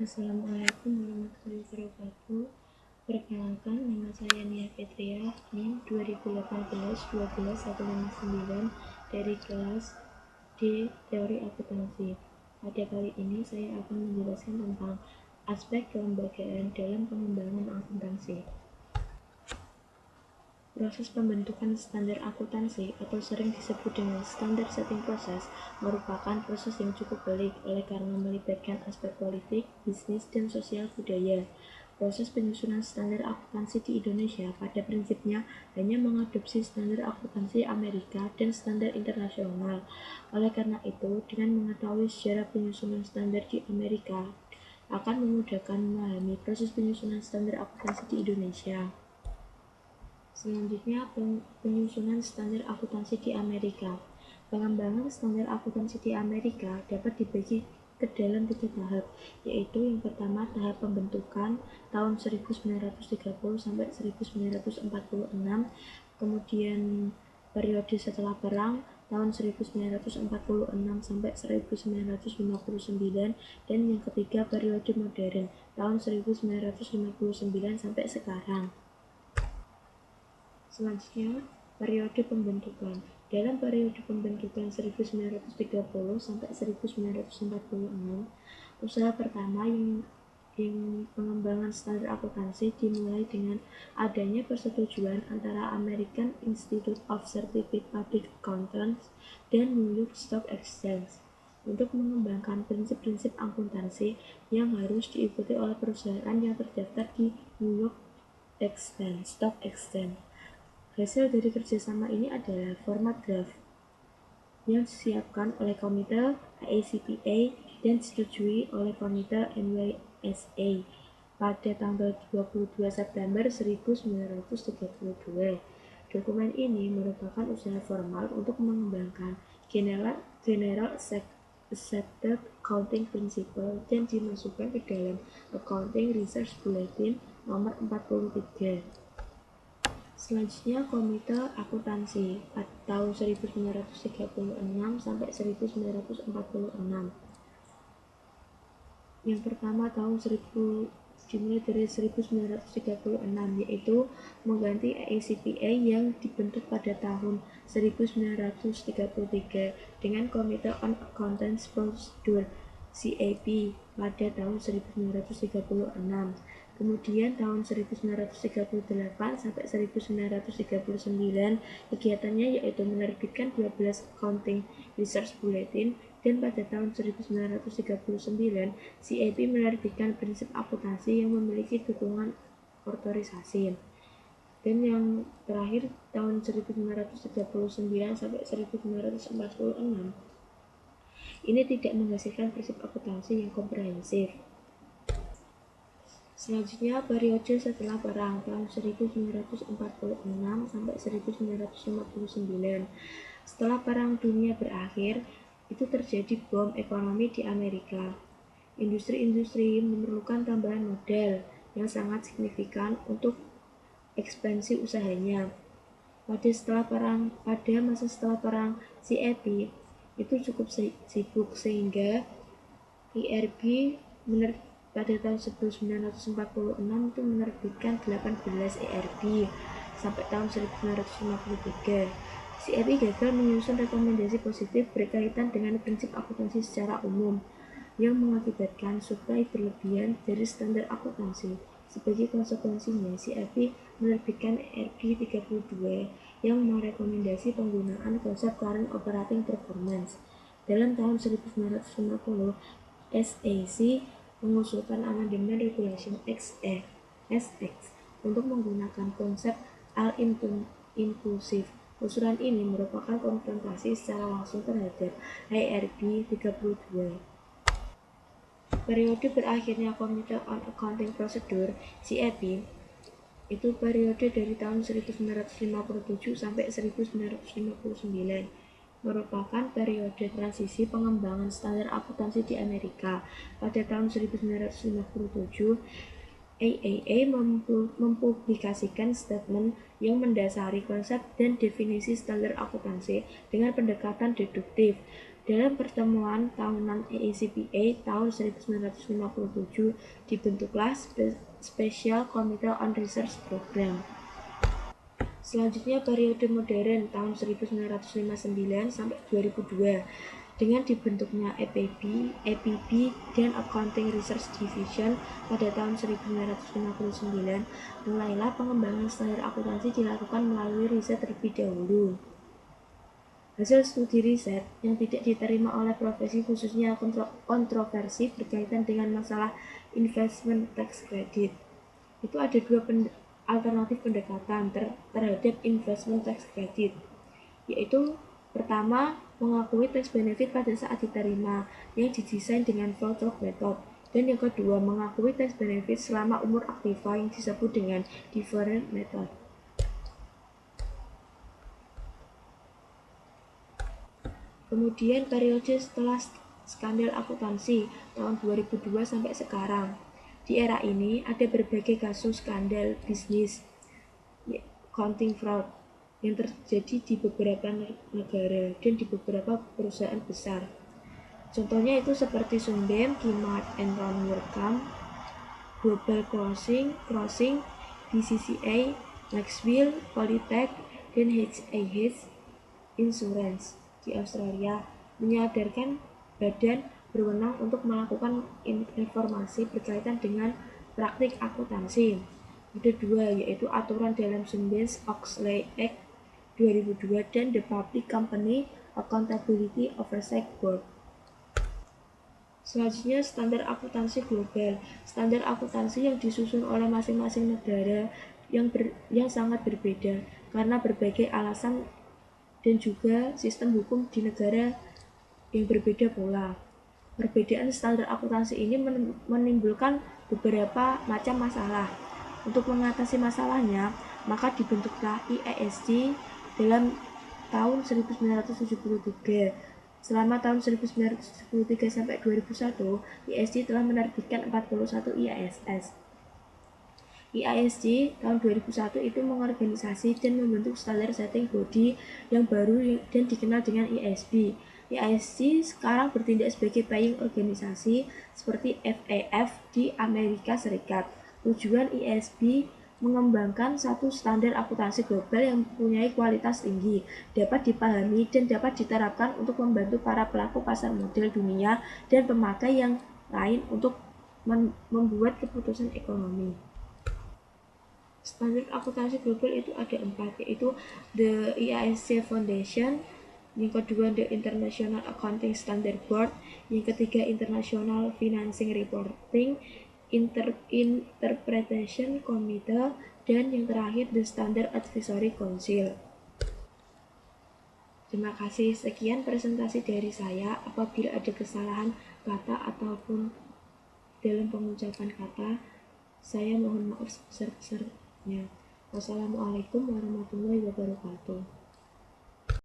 Assalamualaikum warahmatullahi wabarakatuh. Perkenalkan, nama saya Nia Fitria, NIM 2018-12-159 dari kelas D Teori Akuntansi. Pada kali ini saya akan menjelaskan tentang aspek kelembagaan dalam pengembangan akuntansi. Proses pembentukan standar akuntansi atau sering disebut dengan standard setting process merupakan proses yang cukup pelik karena melibatkan aspek politik, bisnis, dan sosial budaya. Proses penyusunan standar akuntansi di Indonesia pada prinsipnya hanya mengadopsi standar akuntansi Amerika dan standar internasional. Oleh karena itu, dengan mengetahui sejarah penyusunan standar di Amerika akan memudahkan memahami proses penyusunan standar akuntansi di Indonesia. Selanjutnya, penyusunan standar akuntansi di Amerika. Pengembangan standar akuntansi di Amerika dapat dibagi ke dalam 3 tahap, yaitu yang pertama tahap pembentukan tahun 1930 sampai 1946, kemudian periode setelah perang tahun 1946 sampai 1959, dan yang ketiga periode modern tahun 1959 sampai sekarang. Selanjutnya, periode pembentukan. Dalam periode pembentukan 1930 sampai 1946, usaha pertama yang pengembangan standar akuntansi dimulai dengan adanya persetujuan antara American Institute of Certified Public Accountants dan New York Stock Exchange untuk mengembangkan prinsip-prinsip akuntansi yang harus diikuti oleh perusahaan yang terdaftar di New York Stock Exchange. Hasil dari kerjasama ini adalah format draft yang disiapkan oleh komite AICPA dan disetujui oleh komite NYSE pada tanggal 22 September 1932. Dokumen ini merupakan usaha formal untuk mengembangkan General Accepted Accounting Principle dan dimasukkan ke dalam Accounting Research Bulletin nomor 43. Selanjutnya, Komite Akuntansi tahun 1936 sampai 1946. Yang pertama dimulai dari 1936, yaitu mengganti AICPA yang dibentuk pada tahun 1933 dengan Komite on Accountants Procedure CAP pada tahun 1936. Kemudian tahun 1938 sampai 1939 kegiatannya yaitu menerbitkan 12 Accounting Research Bulletin, dan pada tahun 1939 CAP menerbitkan prinsip akuntansi yang memiliki dukungan otorisasi. Dan yang terakhir tahun 1939 sampai 1946 ini tidak menghasilkan prinsip akuntansi yang komprehensif. Selanjutnya, periode setelah perang tahun 1946 sampai 1959. Setelah Perang Dunia berakhir, itu terjadi bom ekonomi di Amerika. Industri-industri memerlukan tambahan modal yang sangat signifikan untuk ekspansi usahanya. Pada masa setelah perang, CAP itu cukup sibuk sehingga IRB pada tahun 1946 itu menerbitkan 18 ERB sampai tahun 1953. CAP gagal menyusun rekomendasi positif berkaitan dengan prinsip akuntansi secara umum yang mengakibatkan suplai berlebihan dari standar akuntansi. Sebagai konsekuensinya, CAP menerbitkan ERB 32 yang merekomendasi penggunaan konsep current operating performance. Dalam tahun 1950, SEC mengusulkan amandemen Regulation SX untuk menggunakan konsep all-inclusive. Usulan ini merupakan konfrontasi secara langsung terhadap IRB 32. Periode berakhirnya Komite on Accounting Procedure CAP itu periode dari tahun 1957 sampai 1959. Merupakan periode transisi pengembangan standar akuntansi di Amerika. Pada tahun 1957, AAA mempublikasikan statement yang mendasari konsep dan definisi standar akuntansi dengan pendekatan deduktif Dalam pertemuan tahunan EECPA tahun 1957 dibentuklah Special Committee on Research Program. Selanjutnya periode modern tahun 1959 sampai 2002 dengan dibentuknya EPB dan Accounting Research Division pada tahun 1959, mulailah pengembangan standar akuntansi dilakukan melalui riset terlebih dahulu. Hasil studi riset yang tidak diterima oleh profesi khususnya kontroversi berkaitan dengan masalah investment tax credit. Itu ada dua alternatif pendekatan terhadap investment tax credit, yaitu pertama, mengakui tax benefit pada saat diterima yang didesain dengan flow-through method, dan yang kedua, mengakui tax benefit selama umur aktiva yang disebut dengan deferred method. Kemudian periode setelah skandal akuntansi tahun 2002 sampai sekarang. Di era ini ada berbagai kasus skandal bisnis accounting fraud yang terjadi di beberapa negara dan di beberapa perusahaan besar. Contohnya itu seperti Sunbeam, Kmart and Ron Workham, Global Crossing, BCCA, Maxwell, Polytech, dan H&H Insurance di Australia, menyadarkan badan berwenang untuk melakukan informasi berkaitan dengan praktik akuntansi. Ada dua, yaitu aturan dalam Sarbanes-Oxley Act 2002 dan The Public Company Accountability Oversight Board. Selanjutnya, standar akuntansi global. Standar akuntansi yang disusun oleh masing-masing negara yang sangat berbeda karena berbagai alasan dan juga sistem hukum di negara yang berbeda pula. Perbedaan standar akuntansi ini menimbulkan beberapa macam masalah. Untuk mengatasi masalahnya, maka dibentuklah IASC dalam tahun 1973. Selama tahun 1973 sampai 2001, IASC telah menerbitkan 41 IASS. IASC tahun 2001 itu mengorganisasi dan membentuk standar setting body yang baru dan dikenal dengan IASB. IASC sekarang bertindak sebagai payung organisasi seperti FAF di Amerika Serikat. Tujuan IASB mengembangkan satu standar akuntansi global yang mempunyai kualitas tinggi, dapat dipahami dan dapat diterapkan untuk membantu para pelaku pasar modal dunia dan pemakai yang lain untuk membuat keputusan ekonomi. Standar akuntansi global itu ada 4, yaitu The IASC Foundation, yang kedua The International Accounting Standard Board, yang ketiga International Financing Reporting Interpretation Committee, dan yang terakhir The Standard Advisory Council. Terima kasih, sekian presentasi dari saya. Apabila ada kesalahan kata ataupun dalam pengucapan kata, saya mohon maaf sebesar-besarnya. Wassalamualaikum warahmatullahi wabarakatuh.